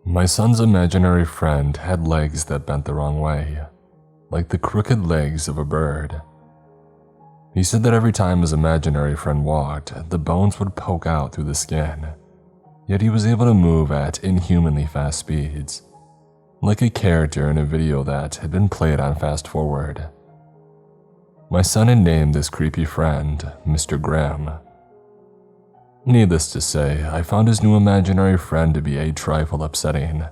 My son's imaginary friend had legs that bent the wrong way, like the crooked legs of a bird. He said that every time his imaginary friend walked, the bones would poke out through the skin, yet he was able to move at inhumanly fast speeds, like a character in a video that had been played on fast forward. My son had named this creepy friend Mr. Grimm. Needless to say, I found his new imaginary friend to be a trifle upsetting.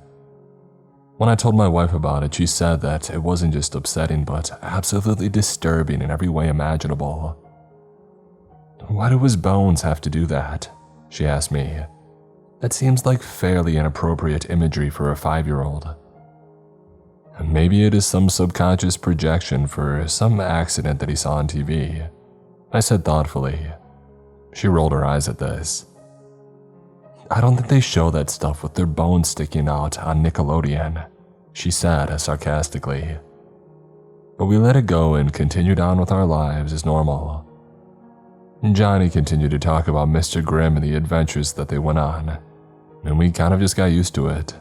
When I told my wife about it, she said that it wasn't just upsetting, but absolutely disturbing in every way imaginable. "Why do his bones have to do that?" she asked me. "That seems like fairly inappropriate imagery for a 5-year-old. Maybe it is some subconscious projection for some accident that he saw on TV, I said thoughtfully. She rolled her eyes at this. "I don't think they show that stuff with their bones sticking out on Nickelodeon," she said sarcastically. But we let it go and continued on with our lives as normal. Johnny continued to talk about Mr. Grimm and the adventures that they went on, and we kind of just got used to it.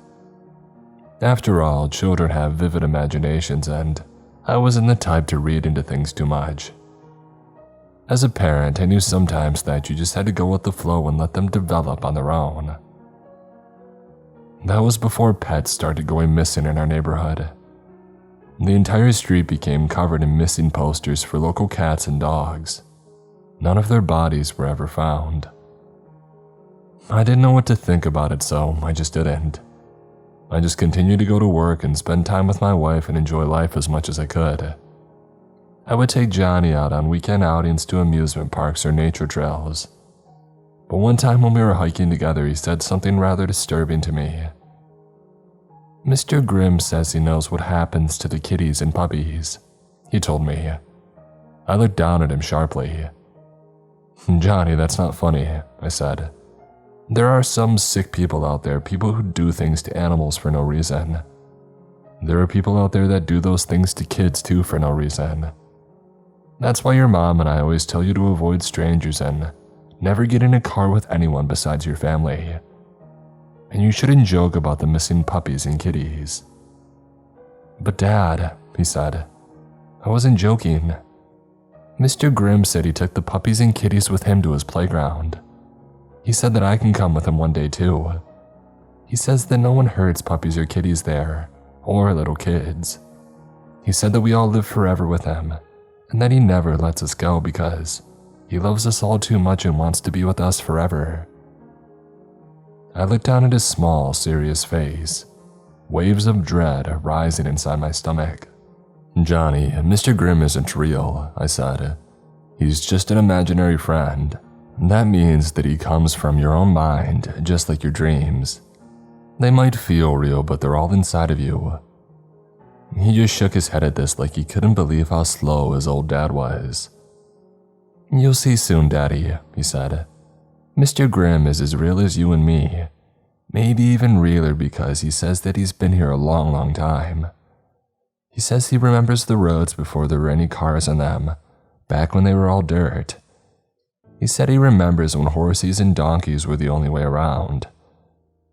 After all, children have vivid imaginations, and I wasn't the type to read into things too much. As a parent, I knew sometimes that you just had to go with the flow and let them develop on their own. That was before pets started going missing in our neighborhood. The entire street became covered in missing posters for local cats and dogs. None of their bodies were ever found. I didn't know what to think about it, so I just didn't. I just continued to go to work and spend time with my wife and enjoy life as much as I could. I would take Johnny out on weekend outings to amusement parks or nature trails. But one time when we were hiking together, he said something rather disturbing to me. "Mr. Grimm says he knows what happens to the kitties and puppies," he told me. I looked down at him sharply. "Johnny, that's not funny," I said. "There are some sick people out there, people who do things to animals for no reason. There are people out there that do those things to kids too for no reason. That's why your mom and I always tell you to avoid strangers and never get in a car with anyone besides your family. And you shouldn't joke about the missing puppies and kitties." "But Dad," he said, "I wasn't joking. Mr. Grimm said he took the puppies and kitties with him to his playground. He said that I can come with him one day too. He says that no one hurts puppies or kitties there, or little kids. He said that we all live forever with him, and that he never lets us go because he loves us all too much and wants to be with us forever." I looked down at his small, serious face, waves of dread rising inside my stomach. "Johnny, Mr. Grimm isn't real," I said. "He's just an imaginary friend. That means that he comes from your own mind, just like your dreams. They might feel real, but they're all inside of you." He just shook his head at this like he couldn't believe how slow his old dad was. "You'll see soon, Daddy," he said. "Mr. Grimm is as real as you and me. Maybe even realer because he says that he's been here a long, long time. He says he remembers the roads before there were any cars on them, back when they were all dirt. He said he remembers when horses and donkeys were the only way around.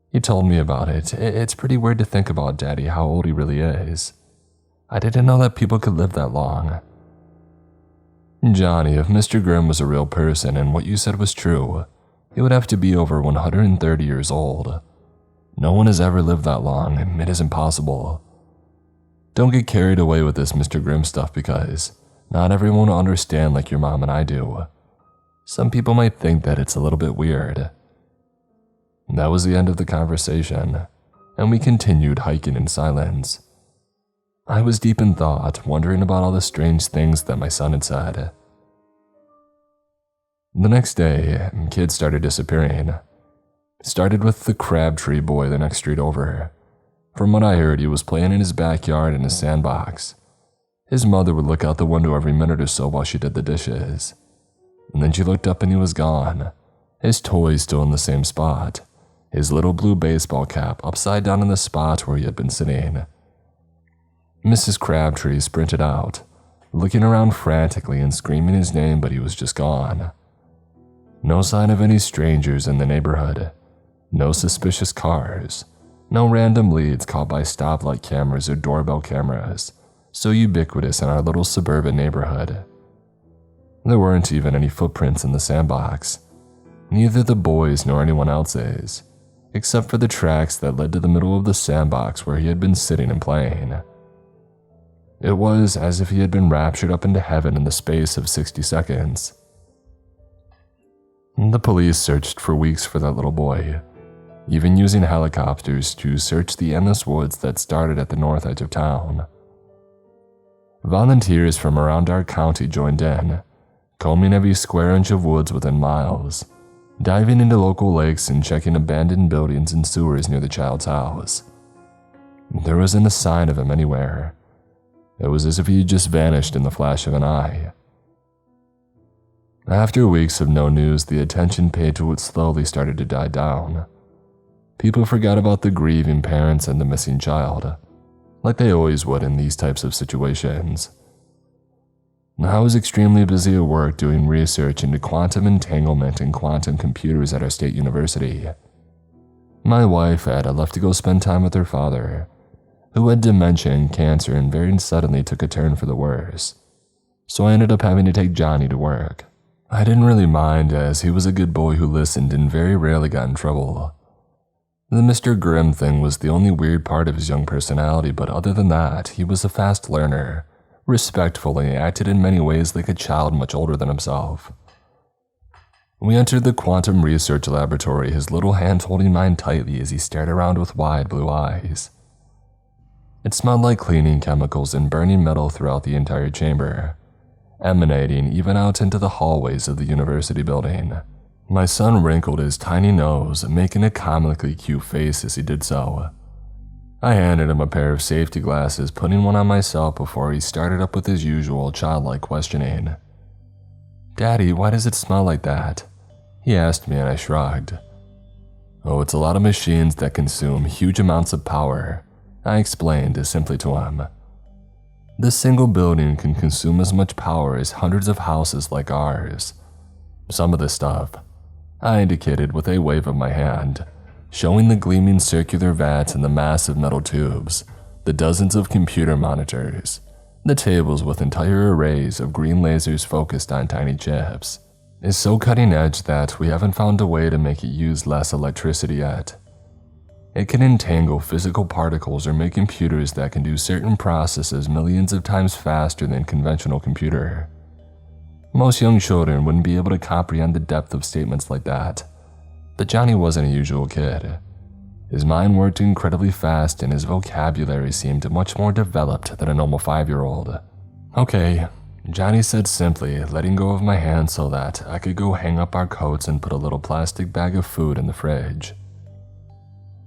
He told me about it. It's pretty weird to think about, Daddy, how old he really is. I didn't know that people could live that long." "Johnny, if Mr. Grimm was a real person and what you said was true, he would have to be over 130 years old. No one has ever lived that long, and it isn't possible. Don't get carried away with this Mr. Grimm stuff because not everyone will understand like your mom and I do. Some people might think that it's a little bit weird." That was the end of the conversation, and we continued hiking in silence. I was deep in thought, wondering about all the strange things that my son had said. The next day, kids started disappearing. It started with the Crabtree boy the next street over. From what I heard, he was playing in his backyard in a sandbox. His mother would look out the window every minute or so while she did the dishes. And then she looked up and he was gone, his toys still in the same spot, his little blue baseball cap upside down in the spot where he had been sitting. Mrs. Crabtree sprinted out, looking around frantically and screaming his name, but he was just gone. No sign of any strangers in the neighborhood, no suspicious cars, No random leads caught by stoplight cameras or doorbell cameras, so ubiquitous in our little suburban neighborhood. There weren't even any footprints in the sandbox, neither the boys nor anyone else's, except for the tracks that led to the middle of the sandbox where he had been sitting and playing. It was as if he had been raptured up into heaven in the space of 60 seconds. The police searched for weeks for that little boy, even using helicopters to search the endless woods that started at the north edge of town. Volunteers from around our county joined in, combing every square inch of woods within miles, diving into local lakes and checking abandoned buildings and sewers near the child's house. There wasn't a sign of him anywhere. It was as if he had just vanished in the flash of an eye. After weeks of no news, the attention paid to it slowly started to die down. People forgot about the grieving parents and the missing child, like they always would in these types of situations. I was extremely busy at work doing research into quantum entanglement and quantum computers at our state university. My wife had left to go spend time with her father, who had dementia and cancer and very suddenly took a turn for the worse, so I ended up having to take Johnny to work. I didn't really mind, as he was a good boy who listened and very rarely got in trouble. The Mr. Grimm thing was the only weird part of his young personality, but other than that, he was a fast learner, respectfully acted in many ways like a child much older than himself. We entered the quantum research laboratory, his little hand holding mine tightly as he stared around with wide blue eyes. It smelled like cleaning chemicals and burning metal throughout the entire chamber, emanating even out into the hallways of the university building. My son wrinkled his tiny nose, making a comically cute face as he did so. I handed him a pair of safety glasses, putting one on myself before he started up with his usual childlike questioning. "Daddy, why does it smell like that?" he asked me, and I shrugged. "Oh, it's a lot of machines that consume huge amounts of power," I explained simply to him. "This single building can consume as much power as hundreds of houses like ours. Some of this stuff," I indicated with a wave of my hand, showing the gleaming circular vats and the massive metal tubes, the dozens of computer monitors, the tables with entire arrays of green lasers focused on tiny chips, "is so cutting edge that we haven't found a way to make it use less electricity yet. It can entangle physical particles or make computers that can do certain processes millions of times faster than conventional computer. Most young children wouldn't be able to comprehend the depth of statements like that. But Johnny wasn't a usual kid. His mind worked incredibly fast and his vocabulary seemed much more developed than a normal 5-year-old. "Okay," Johnny said simply, letting go of my hand so that I could go hang up our coats and put a little plastic bag of food in the fridge.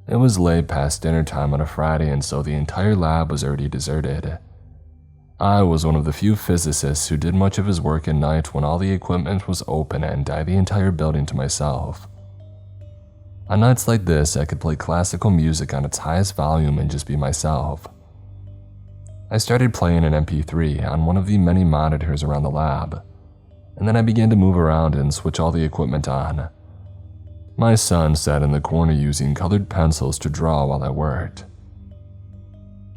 It was late past dinner time on a Friday, and so the entire lab was already deserted. I was one of the few physicists who did much of his work at night when all the equipment was open, and I had the entire building to myself. On nights like this, I could play classical music on its highest volume and just be myself. I started playing an MP3 on one of the many monitors around the lab, and then I began to move around and switch all the equipment on. My son sat in the corner using colored pencils to draw while I worked.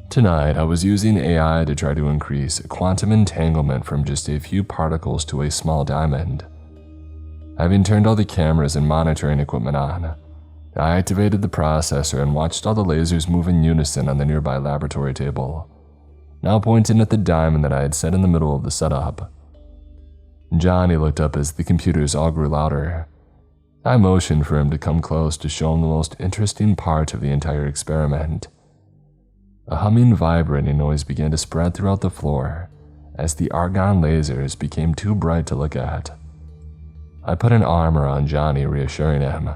Tonight, I was using AI to try to increase quantum entanglement from just a few particles to a small diamond. Having turned all the cameras and monitoring equipment on, I activated the processor and watched all the lasers move in unison on the nearby laboratory table, now pointing at the diamond that I had set in the middle of the setup. Johnny looked up as the computers all grew louder. I motioned for him to come close to show him the most interesting part of the entire experiment. A humming, vibrating noise began to spread throughout the floor as the argon lasers became too bright to look at. I put an arm around Johnny, reassuring him.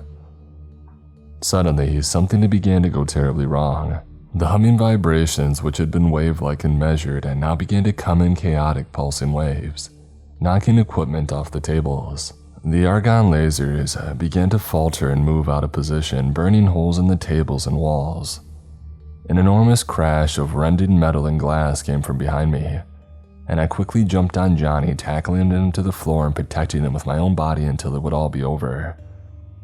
Suddenly, something began to go terribly wrong. The humming vibrations, which had been wave-like and measured, and now began to come in chaotic pulsing waves, knocking equipment off the tables. The argon lasers began to falter and move out of position, burning holes in the tables and walls. An enormous crash of rending metal and glass came from behind me, and I quickly jumped on Johnny, tackling him to the floor and protecting him with my own body until it would all be over.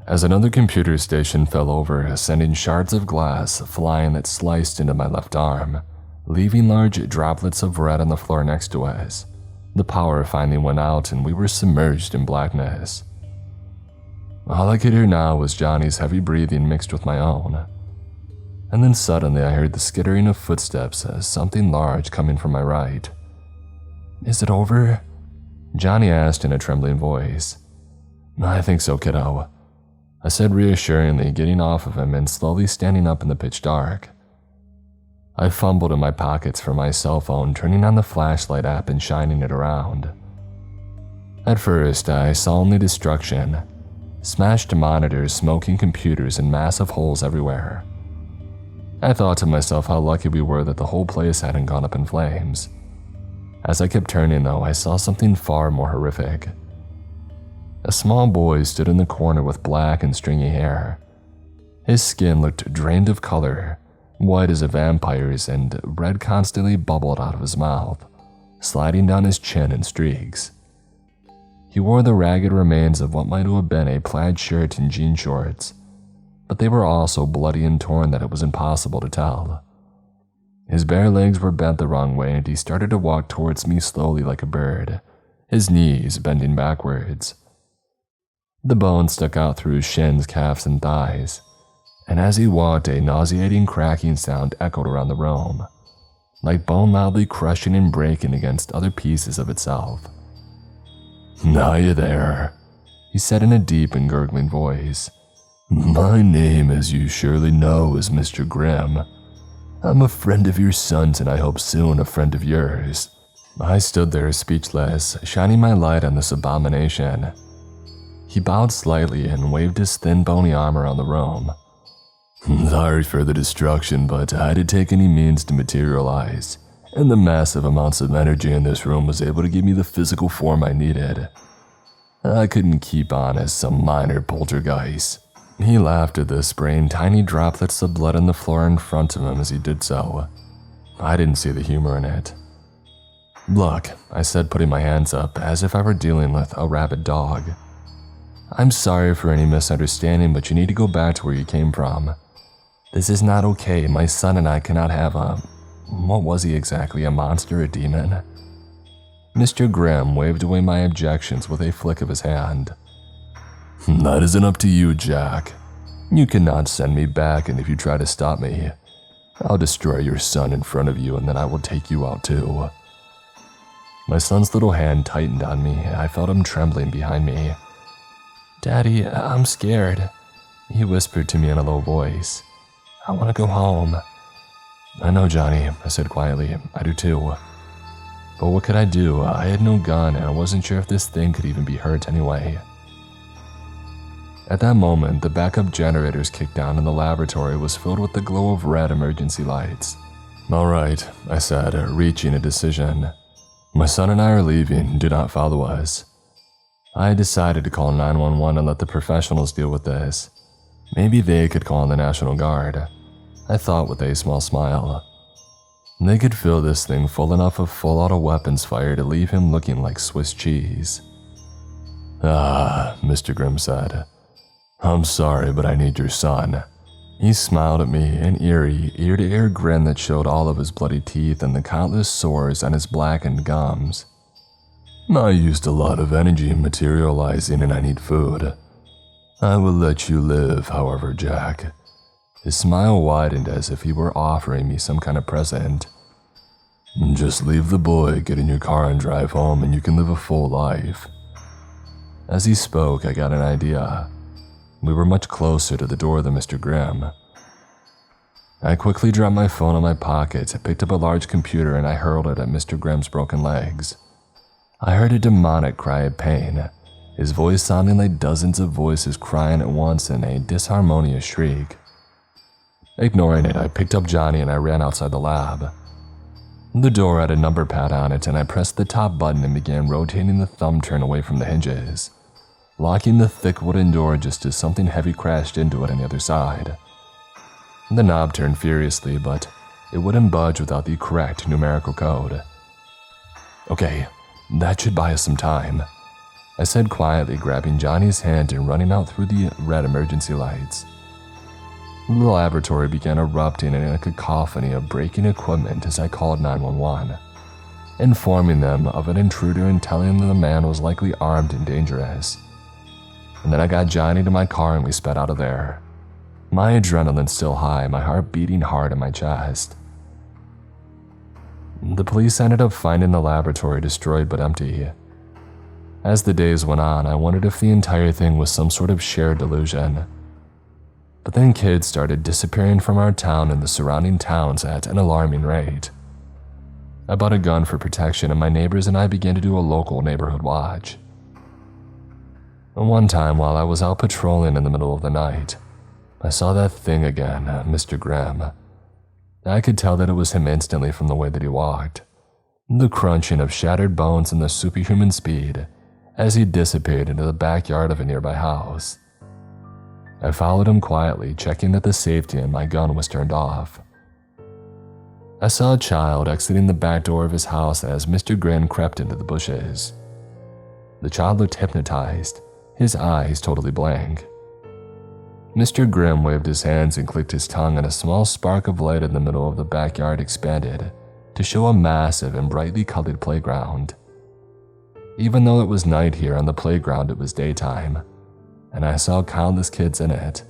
as another computer station fell over, sending shards of glass flying that sliced into my left arm, leaving large droplets of red on the floor next to us. The power finally went out and we were submerged in blackness. All I could hear now was Johnny's heavy breathing mixed with my own. And then suddenly I heard the skittering of footsteps as something large coming from my right. "Is it over?" Johnny asked in a trembling voice. "I think so, kiddo," I said reassuringly, getting off of him and slowly standing up in the pitch dark. I fumbled in my pockets for my cell phone, turning on the flashlight app and shining it around. At first, I saw only destruction. Smashed monitors, smoking computers, and massive holes everywhere. I thought to myself how lucky we were that the whole place hadn't gone up in flames. As I kept turning though, I saw something far more horrific. A small boy stood in the corner with black and stringy hair. His skin looked drained of color, white as a vampire's, and red constantly bubbled out of his mouth, sliding down his chin in streaks. He wore the ragged remains of what might have been a plaid shirt and jean shorts, but they were all so bloody and torn that it was impossible to tell. His bare legs were bent the wrong way and he started to walk towards me slowly like a bird, his knees bending backwards. The bones stuck out through his shins, calves, and thighs, and as he walked, a nauseating cracking sound echoed around the room, like bone loudly crushing and breaking against other pieces of itself. "Hiya there," he said in a deep and gurgling voice. "My name, as you surely know, is Mr. Grimm. I'm a friend of your son's and I hope soon a friend of yours." I stood there speechless, shining my light on this abomination. He bowed slightly and waved his thin bony arm around the room. "Sorry for the destruction, but I had to take any means to materialize, and the massive amounts of energy in this room was able to give me the physical form I needed. I couldn't keep on as some minor poltergeist." He laughed at this, spraying tiny droplets of blood on the floor in front of him as he did so. I didn't see the humor in it. "Look," I said, putting my hands up as if I were dealing with a rabid dog. "I'm sorry for any misunderstanding, but you need to go back to where you came from. This is not okay. My son and I cannot have what was he exactly, a monster, a demon?" Mr. Grimm waved away my objections with a flick of his hand. "That isn't up to you, Jack. You cannot send me back, and if you try to stop me, I'll destroy your son in front of you and then I will take you out too." My son's little hand tightened on me. I felt him trembling behind me. "Daddy, I'm scared," he whispered to me in a low voice. "I want to go home." "I know, Johnny," I said quietly. "I do too. But what could I do? I had no gun and I wasn't sure if this thing could even be hurt anyway." At that moment, the backup generators kicked on and the laboratory was filled with the glow of red emergency lights. "All right," I said, reaching a decision. "My son and I are leaving. Do not follow us." I decided to call 911 and let the professionals deal with this. Maybe they could call in the National Guard, I thought with a small smile. They could fill this thing full enough of full-auto weapons fire to leave him looking like Swiss cheese. "Ah," Mr. Grimm said. "I'm sorry, but I need your son." He smiled at me, an eerie, ear-to-ear grin that showed all of his bloody teeth and the countless sores on his blackened gums. "I used a lot of energy materializing and I need food. I will let you live, however, Jack." His smile widened as if he were offering me some kind of present. "Just leave the boy, get in your car and drive home and you can live a full life." As he spoke, I got an idea. We were much closer to the door than Mr. Grimm. I quickly dropped my phone in my pocket, picked up a large computer, and I hurled it at Mr. Grimm's broken legs. I heard a demonic cry of pain, his voice sounding like dozens of voices crying at once in a disharmonious shriek. Ignoring it, I picked up Johnny and I ran outside the lab. The door had a number pad on it, and I pressed the top button and began rotating the thumb turn away from the hinges, locking the thick wooden door just as something heavy crashed into it on the other side. The knob turned furiously, but it wouldn't budge without the correct numerical code. Okay, that should buy us some time. I said quietly, grabbing Johnny's hand and running out through the red emergency lights. The laboratory began erupting in a cacophony of breaking equipment as I called 911, informing them of an intruder and telling them the man was likely armed and dangerous. And then I got Johnny to my car and we sped out of there. My adrenaline still high, my heart beating hard in my chest. The police ended up finding the laboratory destroyed but empty. As the days went on, I wondered if the entire thing was some sort of shared delusion. But then kids started disappearing from our town and the surrounding towns at an alarming rate. I bought a gun for protection and my neighbors and I began to do a local neighborhood watch. And one time while I was out patrolling in the middle of the night, I saw that thing again, Mr. Grimm. I could tell that it was him instantly from the way that he walked, the crunching of shattered bones and the superhuman speed as he disappeared into the backyard of a nearby house. I followed him quietly, checking that the safety in my gun was turned off. I saw a child exiting the back door of his house as Mr. Grimm crept into the bushes. The child looked hypnotized, his eyes totally blank. Mr. Grimm waved his hands and clicked his tongue, and a small spark of light in the middle of the backyard expanded to show a massive and brightly colored playground. Even though it was night here on the playground, it was daytime, and I saw countless kids in it.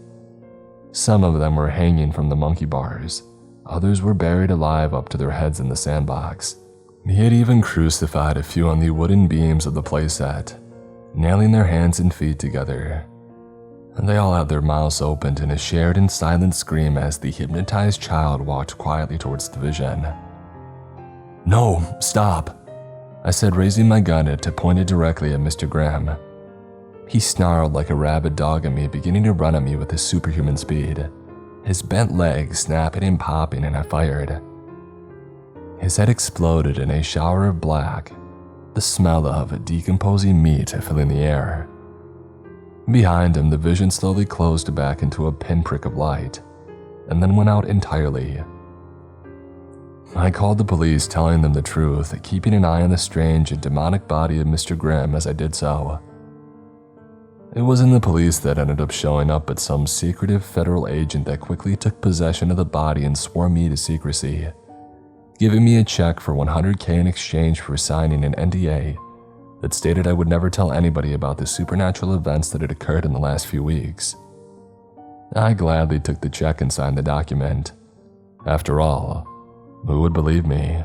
Some of them were hanging from the monkey bars, others were buried alive up to their heads in the sandbox. He had even crucified a few on the wooden beams of the playset, nailing their hands and feet together. And they all had their mouths opened in a shared and silent scream as the hypnotized child walked quietly towards the vision. "No, stop," I said, raising my gun to point it directly at Mr. Grimm. He snarled like a rabid dog at me, beginning to run at me with his superhuman speed, his bent legs snapping and popping, and I fired. His head exploded in a shower of black, the smell of decomposing meat filling the air. Behind him, the vision slowly closed back into a pinprick of light, and then went out entirely. I called the police, telling them the truth, keeping an eye on the strange and demonic body of Mr. Grimm as I did so. It wasn't the police that ended up showing up, but some secretive federal agent that quickly took possession of the body and swore me to secrecy, giving me a check for $100K in exchange for signing an NDA that stated I would never tell anybody about the supernatural events that had occurred in the last few weeks. I gladly took the check and signed the document. After all, who would believe me?